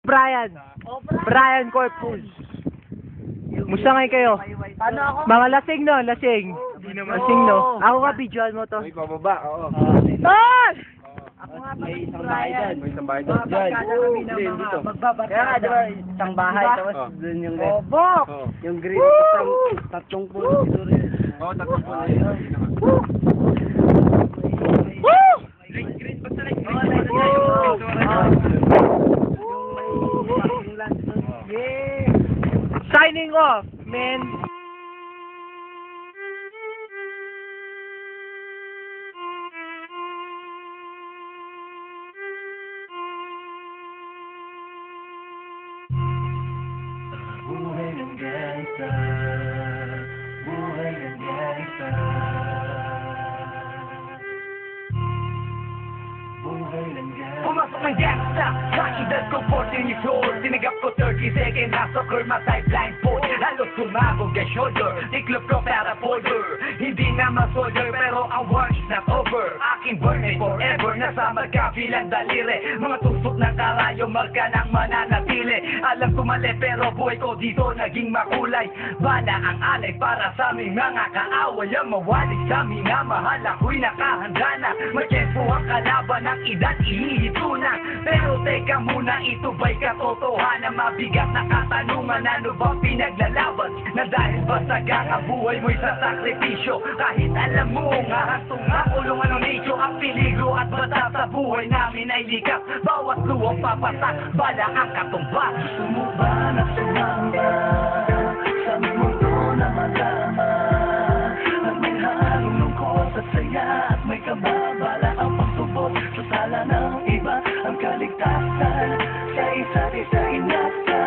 Brian. Brian Corpus. Musta ngayon kayo? Paano ako? Mga lasing no, lasing. Lasing no. Ako nga, visual mo to. May pababa, oo. Tol! Ako nga May pala isang si bahay Brian. dyan. May isang bahay dyan. Dyan. Magkakala kami ng Hindi, mga dito. magbabarkada. Kaya nga, di ba, isang bahay, Diba? tapos Oh. dun yung red. Obok! Oo. Yung green, tatlong puno siguro yun. Oo, tatlong puno yun. Woo! Green, basta like Yeah! Signing off, man. Buhay ng gangsta, buhay ng gangsta, buhay ng gangsta. Pumasok ng gangsta, sa edad ko 14 years old. Tinigap ko 30 seconds, nasa kurma tayo blindfold. Halos sumabog ang shoulder, tiklop ko para folder. Hindi naman soldier, pero ang war is not over. Aking burning forever, nasa magkabilang daliri. Mga tusok ng karayo, marka ng mananatili. Alam ko mali, pero buhay ko dito naging makulay. Bala ang alay para sa aming mga kaaway. Ang mawalik sa aming nga mahal, ako'y nakahanda na. May tempo ang kalaban ng edad, ihihito na. Pero teka muna, ito ba'y katotohanan? Mabigat na katanungan, ano bang pinaglalaban? Na dahil ba sagang ang buhay mo'y sa sakripisyo? Kahit alam mo, ngahantong nga kulungan ng nicho. Ang peligro at bata sa buhay namin ay likas. Bawat luwang papatak, bala ang katumbas. Gusto mo ba na sumamba sa mundo na madama? At may halong lungkot at saya at may kababala ang pagtubos sa sala ng iba. Ang kaligtasan sa isa't isa inasa.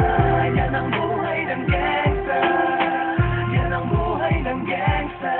Yan ang buhay ng gangsta. Yan ang buhay ng gangsta.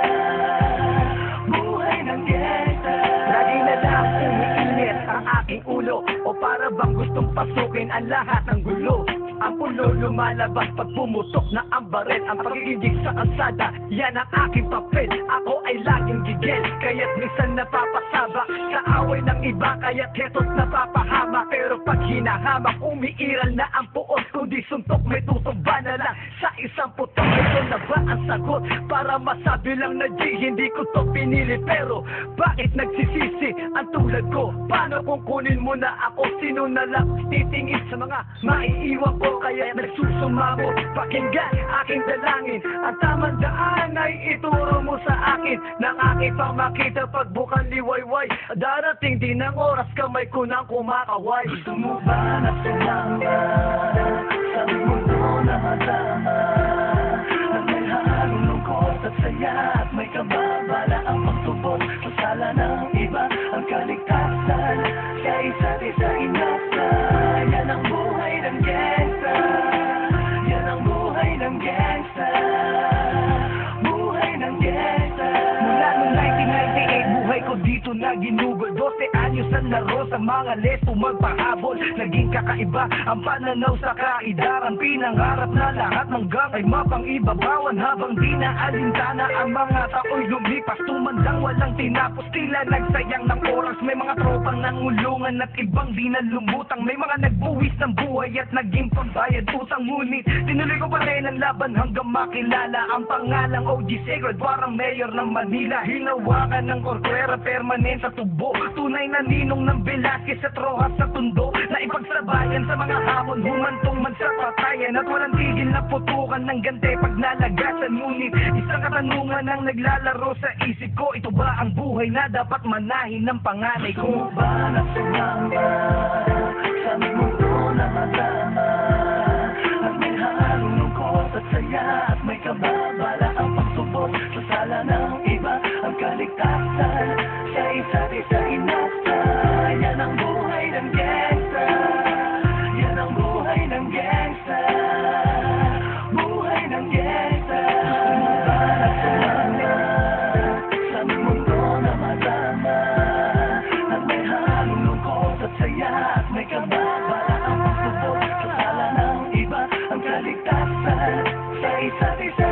Buhay ng gangsta. Lagi na lang umiinit ang aking ulo. O para bang gustong pasukin ang lahat ng gulo. Ang pulo lumalabas pag pumutok na ang baril. Ang pagigigig sa kalsada, yan ang aking papel. Ako ay laging gigil, kaya't minsan napapasaba sa away ng iba, kaya't hetos napapahama. Pero pag hinahamak, umiiral na ang puot. Kundi suntok, may tutumba na lang sa isang putok. Ito na ba ang sagot? Para masabi lang na G, hindi ko to pinili. Pero bakit nagsisisi ang tulad ko? Paano kung kunin mo na ako? Sino na lang titingin sa mga maiiwan ko? Kaya nagsusumamo, pakinggan aking dalangin. Ang tamang daan ay ituro mo sa akin. Nang aking pang makita pagbukan liwayway. Darating din ang oras, kamay ko nang kumakaway. Gusto mo ba na sumamba sa mundo na madama? At may halong lungkot at saya at may kababala ang pagtubos sa sala ng iba. Ang kaligtasan sa isa't isa inasa. Yan ang buhay ng gangsta. Yan ang buhay ng gangsta. Buhay ng gangsta. Mula noong 1998, buhay ko dito na ginugol. 12 anyos ang laro sa mga leso magpahabol. Naging kakaiba ang pananaw sa kaidaran. Pinangarap na lahat ng gang ay mapang-ibabawan. Habang di na alintana ang mga tao'y lumipas. Tumandang walang tinapos, tila nagsayang ng oras. May mga tropang nangulungan at ibang di na lumutang. May mga nagbuwis ng buhay at naging pambayad utang. Ngunit tinuloy ko pa rin ang laban hanggang makilala ang pangalang OG Sacred. Parang mayor ng Manila, hinawakan ng korkwera permanent sa tubo. Tunay na ninong ng Velasquez at Rojas sa tundo. Na ipagsabayan sa mga hamon, humantong man sa patayan. At walang tigil na putukan ng gante pag nalagasan. Ngunit isang katanungan ang naglalaro sa isip ko. Ito ba ang buhay na dapat manahin ng panganay Gusto mo ko? ba na sumamba sa mundo na madama? At may halong lungkot at saya at may kababala ang pagtubos sa sala ng iba. Ang kaligtasan sa isa't isa inasa. Yan ang buhay ng gangsta. Yan ang buhay ng gangsta. Buhay ng gangsta. Gusto mo ba na sumamba sa mundo na madama? At may halong lungkot at saya at may kababala ang pagtubos sa sala ng iba. Ang kaligtasan sa isa't isa